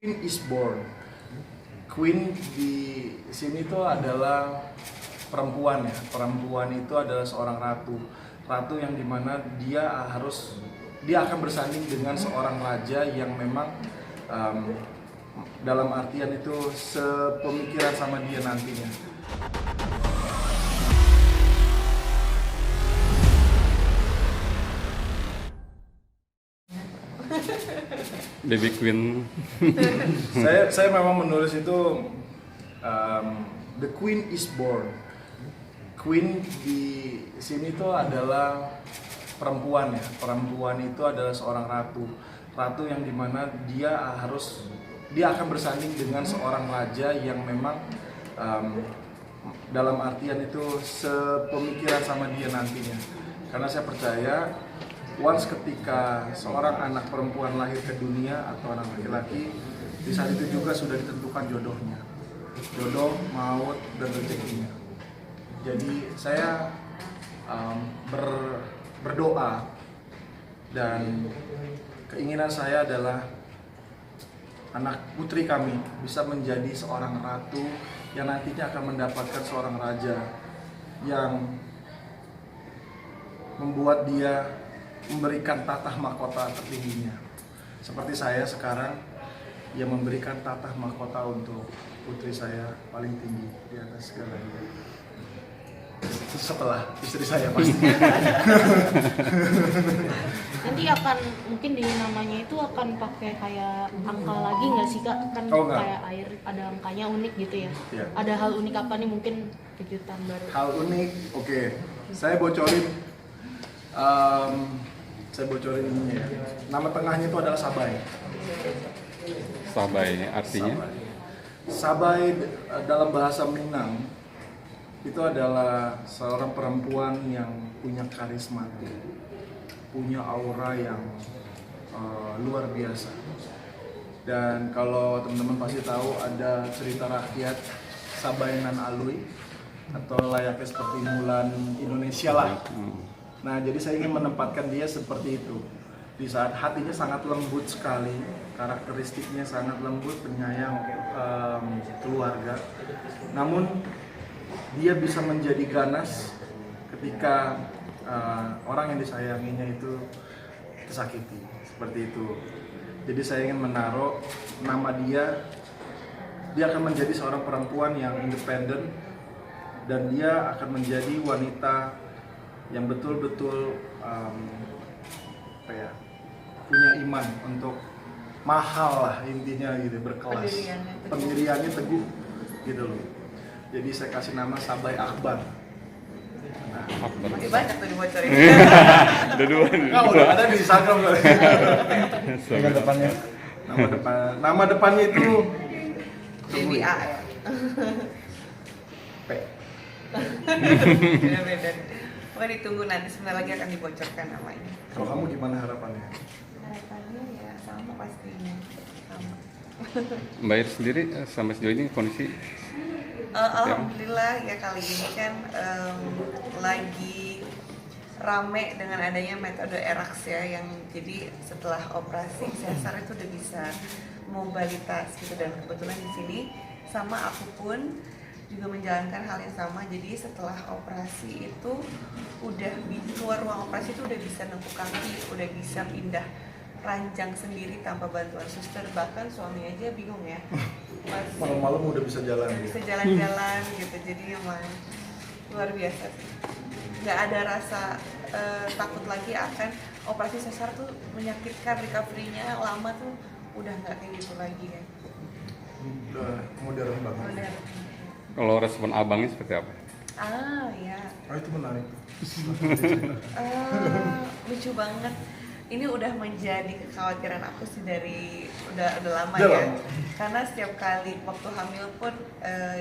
Queen is born. Queen di sini tuh adalah perempuan ya. Perempuan itu adalah seorang ratu. Ratu yang dimana dia akan bersanding dengan seorang raja yang memang dalam artian itu sepemikiran sama dia nantinya. Baby Queen. saya memang menulis itu The Queen is born. Queen di sini tuh adalah perempuan ya. Perempuan itu adalah seorang ratu. Ratu yang dimana dia akan bersanding dengan seorang raja yang memang dalam artian itu sepemikiran sama dia nantinya. Karena saya percaya once ketika seorang anak perempuan lahir ke dunia atau anak laki-laki, di saat itu juga sudah ditentukan jodohnya, jodoh, maut, dan rezekinya. Jadi saya berdoa dan keinginan saya adalah anak putri kami bisa menjadi seorang ratu yang nantinya akan mendapatkan seorang raja yang membuat dia memberikan tatah mahkota tertingginya. Seperti saya sekarang yang memberikan tatah mahkota untuk putri saya paling tinggi di atas segalanya. Setelah istri saya pasti. Nanti akan mungkin di namanya itu akan pakai kayak angka lagi nggak sih Kak? Kan kayak air ada angkanya unik gitu ya. Iya. Ada hal unik apa nih mungkin kejutan baru? Hal unik, oke. Saya bocorin ininya ya. Nama tengahnya itu adalah Sabay. Sabay artinya? Sabay dalam bahasa Minang itu adalah seorang perempuan yang punya karismatik, punya aura yang luar biasa. Dan kalau teman-teman pasti tahu ada cerita rakyat Sabay nan Alui atau layaknya seperti Mulan Indonesia lah. Nah, jadi saya ingin menempatkan dia seperti itu. Di saat hatinya sangat lembut sekali, karakteristiknya sangat lembut, penyayang keluarga. Namun dia bisa menjadi ganas ketika orang yang disayanginya itu tersakiti, seperti itu. Jadi saya ingin menaruh nama dia akan menjadi seorang perempuan yang independen dan dia akan menjadi wanita yang betul-betul punya iman untuk mahal lah intinya gitu, berkelas, pendiriannya teguh gitu loh. Jadi saya kasih nama Sabay Akbar. Nah, masih banyak tuh dibocorin. udah ada di Instagram loh. Nama depannya. Nama depannya itu Baby A ya. P. Beda-beda. Pokoknya ditunggu nanti sebentar lagi akan dibocorkan namanya. Kalau kamu gimana harapannya? Harapannya ya sama pastinya. Sama. Mbak Ir sendiri sampai sejauh ini kondisi? Alhamdulillah ya kali ini kan lagi rame dengan adanya metode ERAX ya, yang jadi setelah operasi sesar itu udah bisa mobilitas gitu, dan kebetulan di sini sama aku pun juga menjalankan hal yang sama. Jadi setelah operasi itu udah keluar ruang operasi itu udah bisa nengkuk kaki, udah bisa pindah ranjang sendiri tanpa bantuan suster, bahkan suami aja bingung ya. Malam-malam udah bisa jalan. Bisa jalan-jalan gitu, jadi emang luar biasa sih. Nggak ada rasa takut lagi akan operasi sesar tuh menyakitkan, recovery-nya lama tuh udah nggak kayak gitu lagi ya. Udah modern banget. Modern. Kalau respon abangnya seperti apa? Ya. Itu menarik. Lucu banget. Ini udah menjadi kekhawatiran aku sih dari udah lama Udah ya. lama. Karena setiap kali waktu hamil pun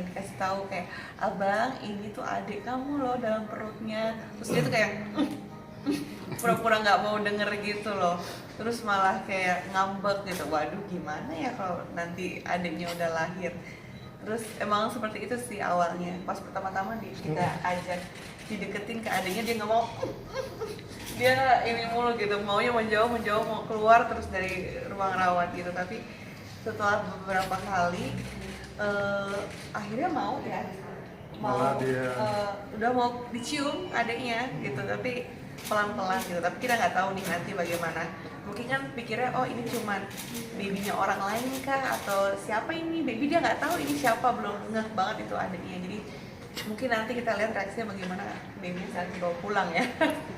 dikasih tahu kayak, abang ini tuh adik kamu loh dalam perutnya. Terus dia tuh kayak pura-pura nggak mau denger gitu loh. Terus malah kayak ngambek gitu. Waduh gimana ya kalau nanti adiknya udah lahir. Terus emang seperti itu sih awalnya. Pas pertama-tama kita ajak dideketin ke adiknya, dia nggak mau. Dia ini mulu gitu, maunya menjauh mau keluar terus dari ruang rawat gitu. Tapi setelah beberapa kali akhirnya mau ya, Malah dia udah mau dicium adiknya gitu, tapi pelan-pelan gitu. Tapi kita nggak tahu nih nanti bagaimana. Mungkin kan pikirnya oh ini cuman babynya orang lain kah atau siapa ini baby, dia nggak tahu ini siapa, belum ngeh banget itu adiknya. Jadi mungkin nanti kita lihat reaksinya bagaimana baby saat dibawa pulang ya.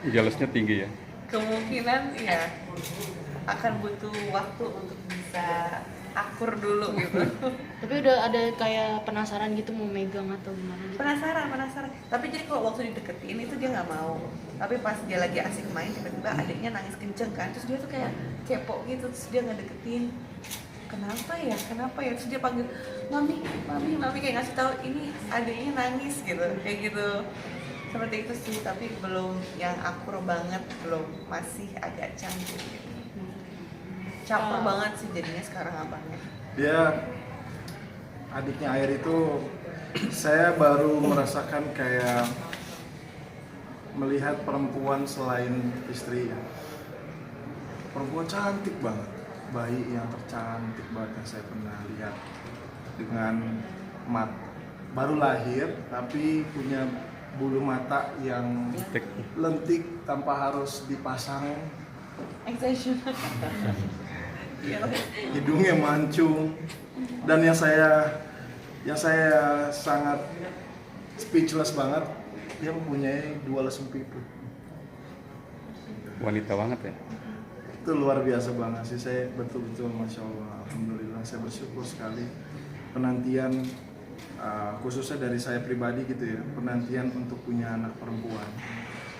Jealousnya tinggi ya. Kemungkinan ya akan butuh waktu untuk bisa akur dulu gitu. Tapi udah ada kayak penasaran gitu mau megang atau gimana gitu. penasaran. Tapi jadi kalau waktu dideketin itu dia nggak mau. Tapi pas dia lagi asik main tiba-tiba adiknya nangis kenceng kan, terus dia tuh kayak kepo gitu, terus dia nggak deketin. Kenapa ya? Terus dia panggil mami kayak ngasih tahu ini adiknya nangis gitu, kayak gitu. Seperti itu sih, tapi belum yang akur banget, belum, masih agak canggung gitu. Caper banget sih jadinya sekarang abangnya. dia adiknya Air itu saya baru merasakan kayak melihat perempuan selain istri ya. Perempuan cantik banget, bayi yang tercantik banget yang saya pernah lihat, dengan baru lahir tapi punya bulu mata yang lentik tanpa harus dipasang, Extension. hidungnya mancung, dan yang saya sangat speechless banget, dia mempunyai 2 lesung pipi. Wanita banget ya. Itu luar biasa banget sih, saya betul-betul masya Allah, alhamdulillah, saya bersyukur sekali. Penantian khususnya dari saya pribadi gitu ya, penantian untuk punya anak perempuan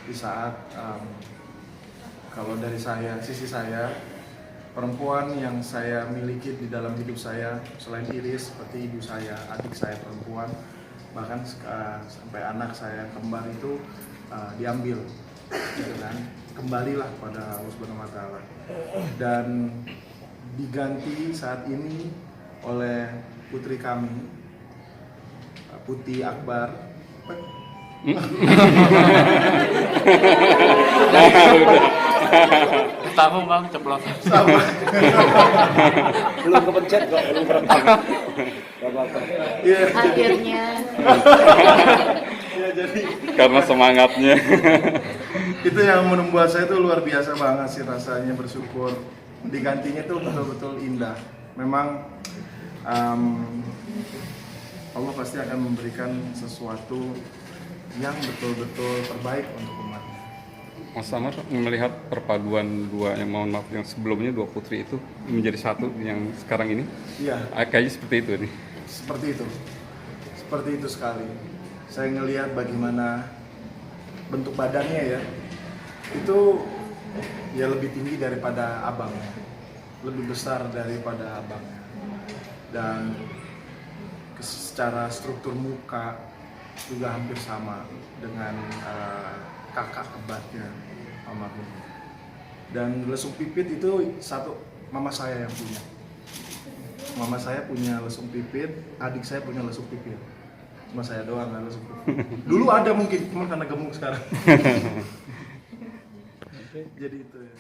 di saat kalau dari sisi saya perempuan yang saya miliki di dalam hidup saya selain Iris seperti ibu saya, adik saya perempuan, bahkan sampai anak saya kembar itu diambil, gitu kan, kembalilah pada Allah Subhanahu Wa Taala dan diganti saat ini oleh putri kami, Putih Akbar. Tahu bang, ceplosan. Sama. Belum kepencet kok, belum kepencet. Gak apa-apa. Iya. Akhirnya Ya, jadi Karena semangatnya. itu yang membuat saya tuh luar biasa banget sih rasanya, bersyukur. Digantinya tuh betul-betul indah. Memang Allah pasti akan memberikan sesuatu yang betul-betul terbaik untuk umatnya. Mas Samar melihat perpaduan dua, yang mohon maaf, yang sebelumnya 2 putri itu menjadi satu yang sekarang ini, Iya, kayaknya seperti itu nih. seperti itu sekali. Saya ngelihat bagaimana bentuk badannya ya, itu ya lebih tinggi daripada abangnya, lebih besar daripada abangnya, dan secara struktur muka juga hampir sama dengan kakak kembarnya almarhum. Dan lesung pipit itu satu mama saya yang punya. Mama saya punya lesung pipit, adik saya punya lesung pipit. Cuma saya doang nggak lesung pipit. Dulu ada mungkin, cuma karena gemuk sekarang. Jadi itu ya.